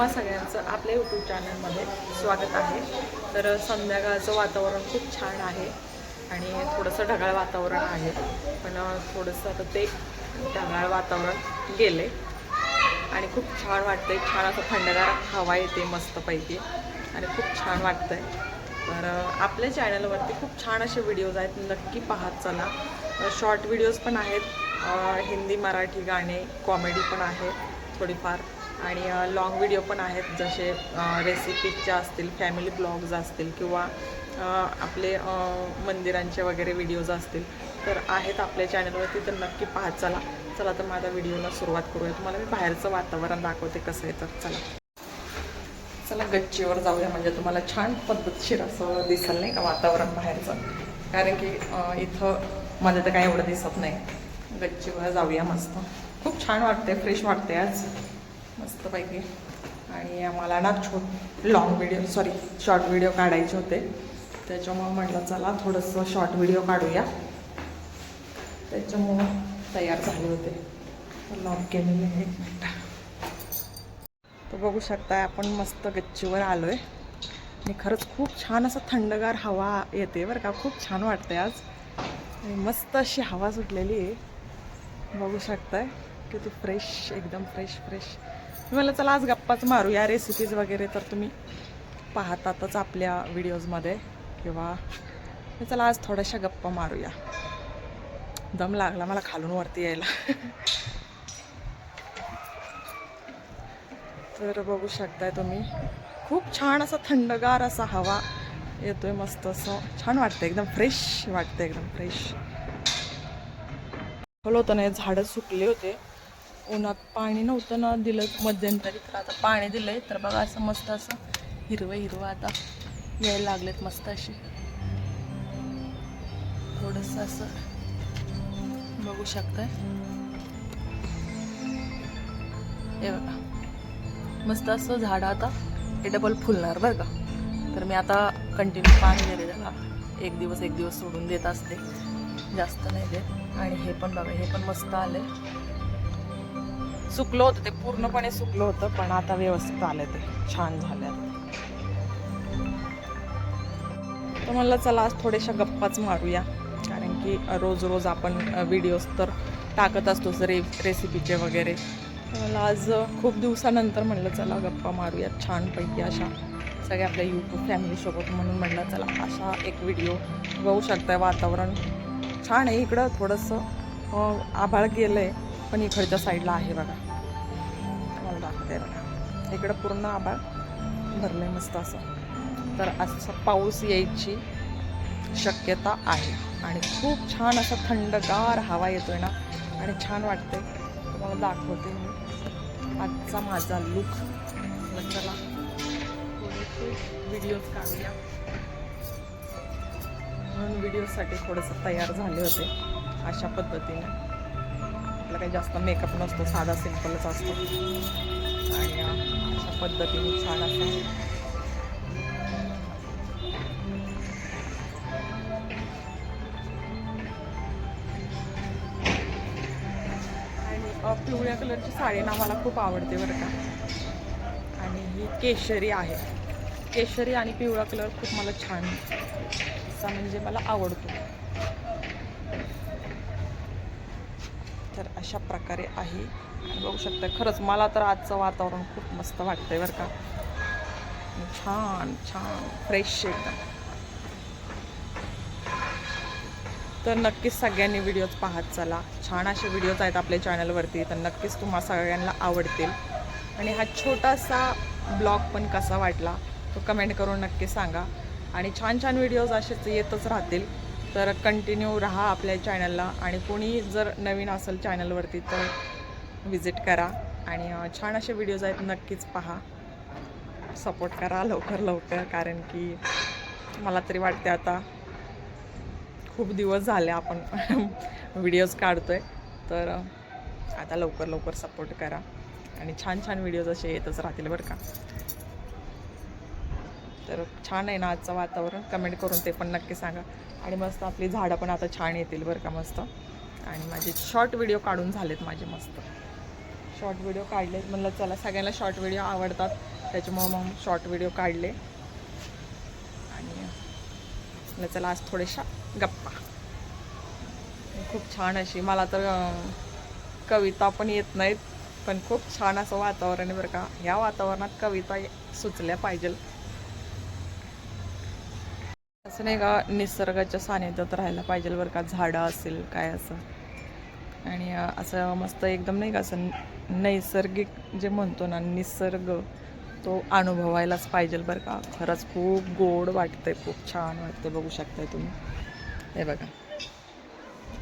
तुम्हा सगळ्यांचं आपल्या यूट्यूब चॅनलमध्ये स्वागत आहे। तर संध्याकाळचं वातावरण खूप छान आहे आणि थोडंसं ढगाळ वातावरण आहे, पण थोडंसं आता ते ढगाळ वातावरण गेले आणि खूप छान वाटतंय। छान असं थंडगार हवा येते मस्तपैकी आणि खूप छान वाटतंय। तर आपल्या चॅनलवरती खूप छान असे व्हिडिओज आहेत, नक्की पाहत चला। शॉर्ट व्हिडिओज पण आहेत, हिंदी मराठी गाणे, कॉमेडी पण आहे थोडीफार, आणि लॉंग व्हिडिओ पण आहेत, जसे रेसिपीजचे असतील, फॅमिली ब्लॉग्स असतील, किंवा आपले मंदिरांचे वगैरे व्हिडिओज असतील तर आहेत आपल्या चॅनलवरती, तर नक्की पाहत चला। चला तर माझ्या व्हिडिओला सुरुवात करूया। तुम्हाला मी बाहेरचं वातावरण दाखवते कसं आहे, तर चला गच्चीवर जाऊया, म्हणजे तुम्हाला छान पद्धतशीर असं दिसेल नाही का वातावरण बाहेरचं, कारण की इथं मध्ये तर काय एवढं दिसत नाही। गच्चीवर जाऊया, मस्त खूप छान वाटते, फ्रेश वाटते आज मस्तपैकी। आणि आम्हाला ना शॉर्ट व्हिडिओ काढायचे होते, त्याच्यामुळं म्हटलं चला थोडंसं शॉर्ट व्हिडिओ काढूया, त्याच्यामुळं तयार झाले होते। लॉग केलेले आहे, 1 मिनिट। तर बघू शकता आपण मस्त गच्चीवर आलो आहे आणि खरंच खूप छान असं थंडगार हवा येते बरं का, खूप छान वाटते आज आणि मस्त अशी हवा सुटलेली आहे, बघू शकताय किती फ्रेश, एकदम फ्रेश। मला चला आज गप्पाच मारूया, रेसिपीज वगैरे तर तुम्ही पाहतातच आपल्या व्हिडिओजमध्ये, किंवा चला आज थोड्याशा गप्पा मारूया। दम लागला मला खालून वरती यायला तर बघू शकताय तुम्ही, खूप छान असं थंडगार असा हवा येतोय, मस्त असं छान वाटतं, एकदम फ्रेश वाटतं, एकदम फ्रेश होतं ना। झाडं सुकले होते, उन्हात पाणी नव्हतं ना दिलं मध्यंतरी, तर आता पाणी दिलंय, तर बघा असं मस्त असं हिरवं आता यायला लागलेत, मस्त अशी थोडंसं असं बघू शकताय, हे बघा मस्त असं झाडं आता हे डबल फुलणार बरं का। तर मी आता कंटिन्यू पाणी दिले त्याला, एक दिवस सोडून देत असते, जास्त नाही देत। आणि हे पण बघा, हे पण मस्त आले, सुकलं होतं ते, पूर्णपणे सुकलं होतं, पण आता व्यवस्थित आलं, ते छान झालं। तर म्हणलं चला आज थोड्याशा गप्पाच मारूया, कारण की रोज आपण व्हिडिओज तर टाकत असतो रेसिपीचे वगैरे, मला आज खूप दिवसानंतर म्हणलं चला गप्पा मारूयात छानपैकी अशा सगळ्या आपल्या यूट्यूब फॅमिलीसोबत, म्हणून म्हणलं चला अशा एक व्हिडिओ। बघू शकताय वातावरण छान आहे इकडं, थोडंसं आभाळ गेलं आहे, पण इकडच्या साईडला आहे बघा, मला दाखवते बघा, इकडं पूर्ण आभाळ भरलं आहे मस्त असं। तर असं पाऊस यायची शक्यता आहे आणि खूप छान असं थंडगार हवा येतोय ना, आणि छान वाटते। तुम्हाला दाखवते मी आजचा माझा लुक। चला थोडेसे व्हिडिओज काढूया, म्हणून व्हिडिओसाठी थोडंसं तयार झाले होते अशा पद्धतीने। आपला काही जास्त मेकअप नसतो, साधा सिंपलच असतो, आणि अशा पद्धतीने छान असं पिवळ्या कलरची साडी ना मला खूप आवडते बरं का, आणि ही केशरी आहे, केशरी आणि पिवळा कलर खूप मला छान असा म्हणजे मला आवडतो। तर अशा प्रकारे आहे, बघू शकता खरंच मला तर आजचं वातावरण खूप मस्त वाटतंय बरं का, छान फ्रेश एकदम। तर नक्कीच सगळ्यांनी व्हिडिओज पाहत चला, छान असे व्हिडिओज आहेत आपल्या चॅनलवरती, तर नक्कीच तुम्हा सगळ्यांना आवडतील। आणि हा छोटासा ब्लॉग पण कसा वाटला तो कमेंट करून नक्की सांगा, आणि छान व्हिडिओज असेच येतच राहतील, तर कंटिन्यू राहा आपल्या चॅनलला। आणि कोणी जर नवीन असेल चॅनलवरती तर विजिट करा, आणि छान असे व्हिडिओज आहेत, नक्कीच पहा, सपोर्ट करा लवकर, कारण की मला तरी वाटते आता खूप दिवस झाले आपण व्हिडिओज काढतोय, तर आता लवकर सपोर्ट करा, आणि छान व्हिडिओज असे येतच राहतील बरं का। तर छान आहे ना आजचं वातावरण, कमेंट करून ते पण नक्की सांगा। आणि मस्त आपली झाडं पण आता छान येतील बरं का, मस्त। आणि माझे शॉर्ट व्हिडिओ काढून झालेत माझे मस्त शॉर्ट व्हिडिओ काढले. म्हणलं चला सगळ्यांना शॉर्ट व्हिडिओ आवडतात, त्याच्यामुळं मग शॉर्ट व्हिडिओ काढले. आणि म्हणलं चला आज थोड्याशा गप्पा. खूप छान अशी, मला तर कविता पण येत नाहीत, पण खूप छान असं वातावरण आहे बरं का. ह्या वातावरणात कविता सुचल्या पाहिजे. असं नाही का, निसर्गाच्या सानिध्यात राहायला पाहिजे बरं का. झाडं असेल काय असं, आणि असं मस्त एकदम नाही का, असं नैसर्गिक जे म्हणतो ना, निसर्ग तो अनुभवायलाच पाहिजे बरं का. खरंच खूप गोड वाटतंय, खूप छान वाटतंय. बघू शकताय तुम्ही, हे बघा,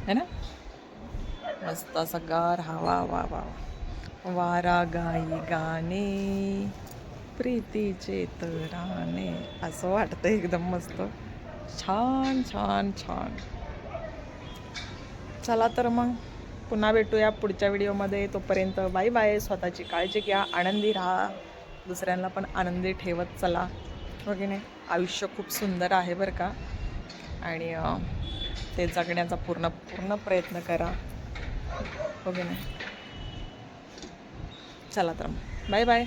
है ना, मस्त असं गार हवा. वा वा, वारा गाई गाणे प्रीतीचे तराने, असं वाटतंय एकदम मस्त. छान छान छान. चला तर मग पुन्हा भेटूया पुढच्या व्हिडिओमध्ये. तोपर्यंत बाय बाय. स्वतःची काळजी घ्या, आनंदी राहा, दुसऱ्यांना पण आनंदी ठेवत चला, हो की नाही. आयुष्य खूप सुंदर आहे बरं का, आणि ते जगण्याचा पूर्ण प्रयत्न करा, हो की नाही. चला तर मग बाय बाय.